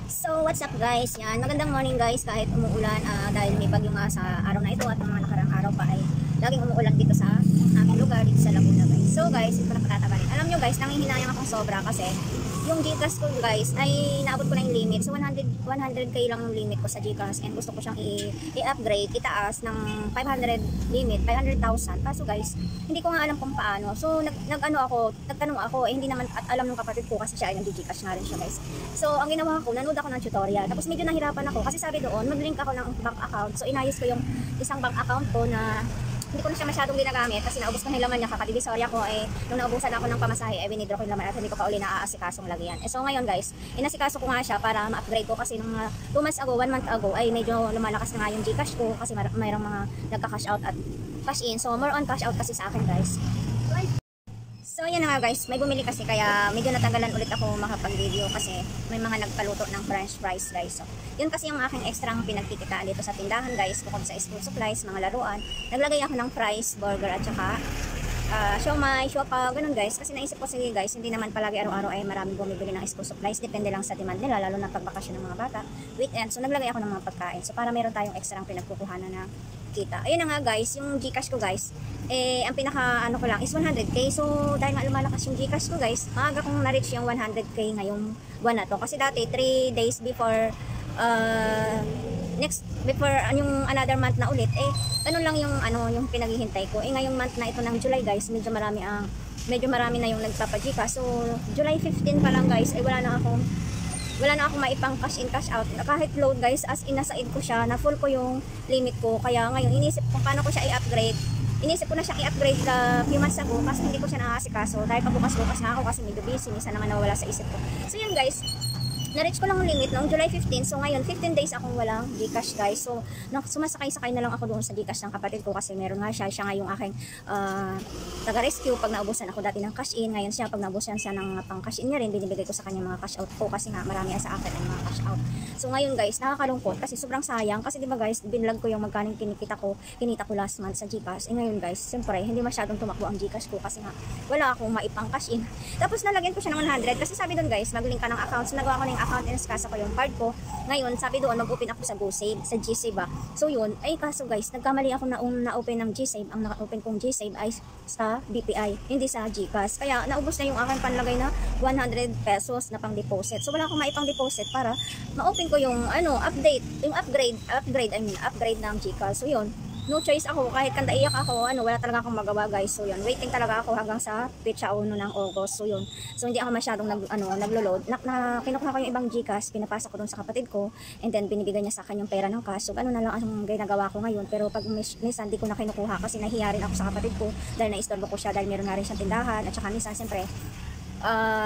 So what's up guys, yan, magandang morning guys kahit umuulan dahil may bagyo nga sa araw na ito at mga nakarang araw pa ay laging umuulan dito sa aming lugar dito sa Laguna guys. So guys, ito na patatagalin. Alam nyo guys, nangihinayang akong sobra kasi yung Gcash ko guys ay naabot ko na yung limit. So 100k lang yung limit ko sa Gcash and gusto ko siyang i-upgrade, itaas ng 500 limit, 500,000. Kaso guys, hindi ko nga alam kung paano. So nagtanong ako, hindi naman at alam ng kapatid ko kasi siya ay nag-Gcash nga rin siya guys. So ang ginawa ko, nanood ako ng tutorial. Tapos medyo nahirapan ako kasi sabi doon, mag-link ako ng bank account. So inayos ko yung isang bank account ko na hindi ko na siya masyadong ginagamit kasi naubos ko na yung laman niya. Kakadivisorya ko nung naubusan ako ng pamasahe winidraw ko yung laman at hindi ko pa uli naaasikasong lagyan. So ngayon guys, inasikaso ko nga siya para ma-upgrade ko kasi nung 2 months ago, 1 month ago ay medyo lumalakas na nga yung Gcash ko kasi mayroong mga nagka-cash out at cash in. So more on cash out kasi sa akin guys. So yan na nga guys, may bumili kasi kaya medyo natanggalan ulit ako makapag-video kasi may mga nagpaluto ng french fries guys. So yun kasi yung aking extrang pinagkikitaan dito sa tindahan guys, bukod sa school supplies, mga laruan. Naglagay ako ng fries, burger at saka siomay, siopa, ganun guys. Kasi naisip ko sige guys, hindi naman palagi araw-araw ay maraming bumibili ng school supplies. Depende lang sa demand nila, lalo na pagbakasyon ng mga bata. Weekend, so naglagay ako ng mga pagkain. So para meron tayong extrang pinagkukuhanan na kita. Ayun na nga guys, yung Gcash ko guys, ang pinaka ko lang is 100k. So dahil nga lumalakas yung Gcash ko guys, maaga kong na-reach yung 100k ngayong buwan na to. Kasi dati 3 days before before yung another month na ulit, ano lang yung yung pinaghihintay ko. Ngayong month na ito ng July guys, medyo marami na yung nagpapa-Gcash. So July 15 pa lang guys, wala na akong maipang cash in cash out. Kahit load guys, as in nasaid ko siya, na full ko yung limit ko. Kaya ngayon inisip ko paano ko siya i-upgrade. Inisip ko na siyang i-upgrade few months ago kasi hindi ko siya nakasikaso. Dahil pabukas-bukas na ako kasi medyo busy, minsan naman nawala sa isip ko. So yun guys, na-reach ko lang yung limit noong July 15. So ngayon, 15 days akong walang Gcash guys. So sumasakay-sakay na lang ako doon sa Gcash ng kapatid ko kasi meron nga siya. Siya nga yung aking taga-rescue pag naubusan ako dati ng cash in. Ngayon siya, pag naubusan siya ng pang cash in niya rin, binibigay ko sa kanya mga cash out ko kasi nga marami sa akin ang mga cash out. So ngayon guys, nakakalungkot kasi sobrang sayang. Kasi diba guys, binlog ko yung magkano kinita ko last month sa Gcash. Ngayon guys, siyempre, hindi masyadong tumakbo ang Gcash ko kasi nga wala akong maipang cash in. Tapos nalagyan ko siya ng 100 kasi sabi doon guys, mag-link ka ng account. So nagawa ko ng account, inaskasa ko yung card ko. Ngayon, sabi doon, mag-open ako sa GoSave, sa GSave ba. So yun, kaso guys, nagkamali ako na-open ng GSave. Ang naka-open kong GSave ay sa BPI, hindi sa Gcash. Kaya naubos na yung aking panlagay na 100 pesos na pang deposit. So wala akong maipang deposit para ma-open ko yung upgrade ng Gcash. So yun, no choice ako, kahit kanda iyak ako, wala talaga akong magawa guys. So yun, waiting talaga ako hanggang sa petsa 1 ng August. So yun, so hindi ako masyadong naglo-load. Kinukuha ko yung ibang Gcash, pinapasa ko dun sa kapatid ko, and then binibigay niya sa akin yung pera ng cash. So ganun na lang ang ginagawa ko ngayon. Pero pag minsan di ko na kinukuha kasi nahiya rin ako sa kapatid ko dahil naistorbo ko siya dahil meron nga rin siyang tindahan. At saka minsan siyempre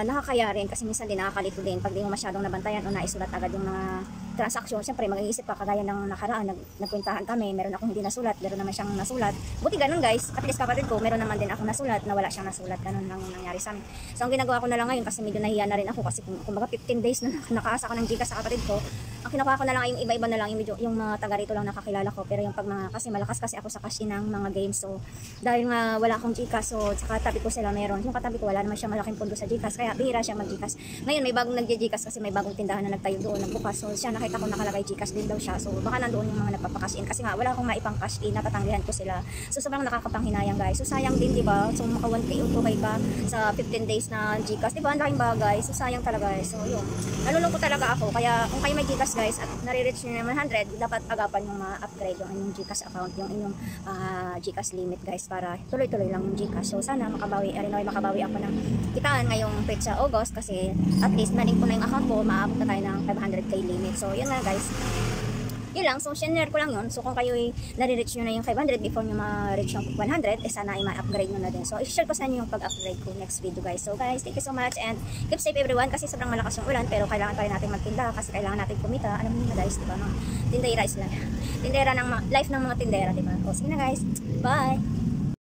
nakakaya rin kasi minsan din nakakalito din pag di mo masyadong nabantayan o naisulat agad yung mga transaksyon. Siyempre mag-iisip ka kagaya ng nakaraan, nagkwentahan kami, meron akong hindi nasulat, meron naman siyang nasulat. Buti ganun guys, at least kapatid ko, meron naman din ako nasulat na wala siyang nasulat. Ganun lang nangyari sa amin. So ang ginagawa ko na lang ngayon kasi medyo nahiya na rin ako kasi kumbaga 15 days na nakaasa ko ng Gcash sa kapatid ko. Ang kinukuha ko na lang yung iba-iba na lang yung mga taga rito lang nakakilala ko, pero yung kasi malakas kasi ako sa cash in ng mga games. So dahil nga wala akong Gcash, so sa katabi ko sila meron. Yung katabi ko wala naman siya malaking pondo sa Gcash, kaya bihira siya mag-Gcash. Ngayon may bagong nag-Gcash kasi may bagong tindahan na nagtayo doon, nagbukas. So siya nakita ko nakalagay Gcash din daw siya. So baka nandoon yung mga nagpapa-cash in kasi nga wala akong maipang cash in, natatanggihan ko sila. So sobrang nakakapanghinayang guys. So sayang din, di ba? So maka 1K o 2K ka sa 15 days na Gcash, di ba? Ang laking bagay. So sayang talaga guys. So yun, nalulungkot talaga ako. Kaya kung kayo may Gcash guys at nare-reach nyo na 100, dapat agapan yung ma-upgrade yung inyong Gcash account, yung inyong Gcash limit guys, para tuloy-tuloy lang yung Gcash. So sana makabawi ako ng kitaan ngayong petsa August kasi at least na-link ko na yung account ko, maabot na tayo ng 500k limit. So yun nga guys, yun lang. So share ko lang yun. So kung kayo nare-reach nyo na yung 500 before nyo ma-reach yung 100, sana ma-upgrade nyo na din. So i-share ko sa inyo yung pag-upgrade ko next video guys. So guys, thank you so much and keep safe everyone kasi sobrang malakas yung ulan, pero kailangan pa rin natin magtinda kasi kailangan natin kumita. Alam niyo na guys, diba? Tindera ng life ng mga tindera, diba? O sige na guys, bye!